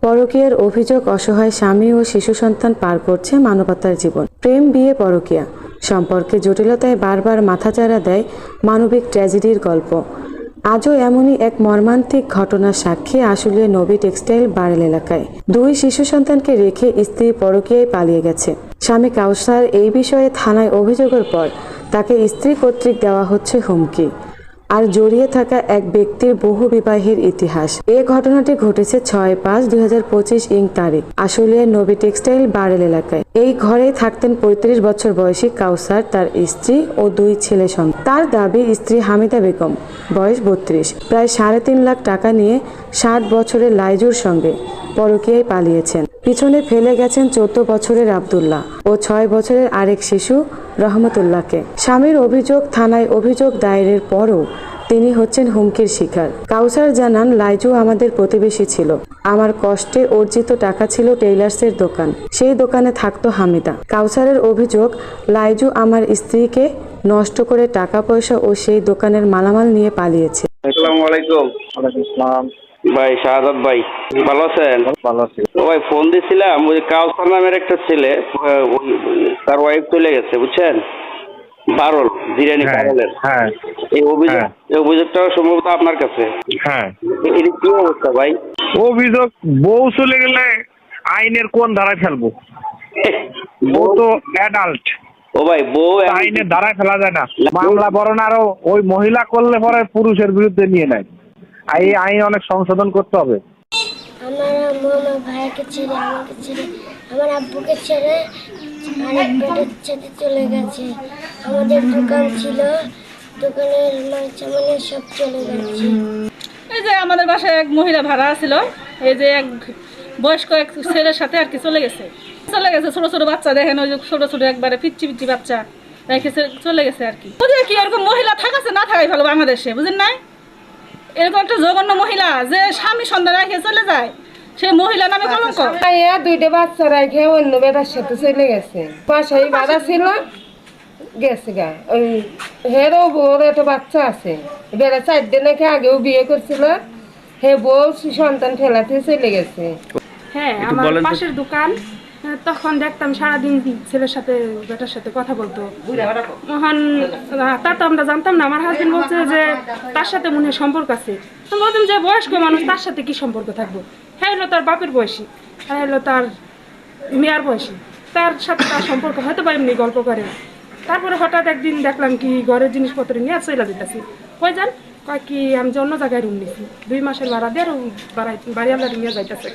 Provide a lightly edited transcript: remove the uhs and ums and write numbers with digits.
পরকীয়ার অভিযোগ, অসহায় স্বামী ও শিশু সন্তান পার করছে মানবতার জীবন। প্রেম, বিয়ে, পরকীয়া সম্পর্কে জটিলতায় বারবার মাথাচাড়া দেয় মানবিক ট্র্যাজেডির গল্প। আজও এমনই এক মর্মান্তিক ঘটনার সাক্ষী আশুলিয়া নবী টেক্সটাইল বারেল এলাকায়। দুই শিশু সন্তানকে রেখে স্ত্রী পরকীয়ায় পালিয়ে গেছে। স্বামী কাউসার এই বিষয়ে থানায় অভিযোগের পর তাকে স্ত্রী কর্তৃক দেওয়া হচ্ছে হুমকি আর জড়িয়ে থাকা এক ব্যক্তির বহু বিবাহের ইতিহাস। এ ঘটনাটি ঘটেছে 6/5/2025 তারিখ আশুলিয়ার নবী টেক্সটাইল বারেল এলাকায়। এই ঘরেই থাকতেন 35 বছর বয়সী কাউসার, তার স্ত্রী ও দুই ছেলে সন্তান। তার দাবি, স্ত্রী হামিদা বেগম, বয়স 32, প্রায় 3.5 লাখ টাকা নিয়ে 60 বছরের লাইজুর সঙ্গে পরকীয়ায় পালিয়েছেন। পিছনে ফেলে গেছেন 14 বছরের আব্দুল্লাহ ও 6 বছরের আরেক শিশু রহমতুল্লাহকে। স্বামীর অভিযোগ, থানায় অভিযোগ দায়েরের পরও তিনি হচ্ছেন হুমকির শিকার। কাউসার জানান, লাইজু আমাদের প্রতিবেশী ছিল। আমার কষ্টে অর্জিত টাকা ছিল টেইলার্সের দোকান, সেই দোকানে থাকতো হামিদা। কাউসারের অভিযোগ, লাইজু আমার স্ত্রীকে নষ্ট করে টাকা পয়সা ও সেই দোকানের মালামাল নিয়ে পালিয়েছে। আসসালামু আলাইকুম। ওয়ালাইকুম আসসালাম। ভাই শাহাদাত ভাই, ভালো আছেন? ভালো আছি। ও ভাই, ফোন দিছিলাম, ওই কাউসার নামের একটা ছেলে, তার ওয়াইফ চলে গেছে, বুঝছেন? বারল, জিরানি বারলের। হ্যাঁ এই অভিযোগ, হ্যাঁ। এই অভিযোগটা সম্ভবত আপনার কাছে। হ্যাঁ, এটা কি অবস্থা ভাই? অভিযোগ বউ চলে গেলে আইনের কোন ধারায় ফেলবো? বউ তো অ্যাডাল্ট, ও ভাই, বউ আইনের ধারায় ফেলা যায় না। মামলা বরং আরো ওই মহিলা করলে পরে পুরুষের বিরুদ্ধে নিয়ে নেয়। এই আইন অনেক সংশোধন করতে হবে। আমার আম্মু আমার ভাইকে ছেড়ে, আমাকে ছেড়ে, আমার আব্বুকে ছেড়ে আরেক বেটার সাথে চলে গেছে। আমাদের দোকান ছিল, দোকানের মাল সামানে সব চলে গেছে। এই যে আমাদের বাসায় এক মহিলা ভাড়া ছিল, এই যে এক বয়স্ক এক ছেলের সাথে আর কি চলে গেছে। ছোট ছোট বাচ্চা, দেখেন ওই যে ছোট ছোট একবারে পিচ্ছি পিচ্ছি বাচ্চা রেখে চলে গেছে আর কি। বুঝে কি এরকম মহিলা থাকাছে না থাকাই ভালো বাংলাদেশে, বুঝেন নাই? এরকম একটা জঘন্য মহিলা যে স্বামী সন্তান রেখে চলে যায়, সে মহিলা নামে কলঙ্ক। দুইটা বাচ্চা রেখে অন্য বেটার সাথে চলে গেছে। বাসায় বাধা ছিল, গেছে গা। ওই হেরও বউর একটা বাচ্চা আছে, বেড়া 4 দিন নাকি আগেও বিয়ে করছিল। হে বউ সন্তান ফেলাতে চলে গেছে। হ্যাঁ, আমার পাশের দোকান। তখন দেখতাম সারাদিন ছেলের সাথে বেটার সাথে কথা বলতো। মহান তা তো আমরা জানতাম না। আমার হাজবেন্ড বলছে যে তার সাথে মনে হয় সম্পর্ক আছে। আমি বলতাম যে বয়স্ক মানুষ, তার সাথে কি সম্পর্ক থাকবো? হ্যাঁ, হলো তার বাপের বয়সী, আর হলো তার মেয়ার বয়সী, তার সাথে তার সম্পর্ক হয়তো বা এমনি গল্প করে। তারপরে হঠাৎ একদিন দেখলাম কি ঘরের জিনিসপত্র নিয়ে চলে যেতেছি। কই যান? কয় কি আমি যে অন্য জায়গায় রুম নিছি, 2 মাসের ভাড়া দিয়ে বাড়ি আমরা নিয়ে যাইতেছে।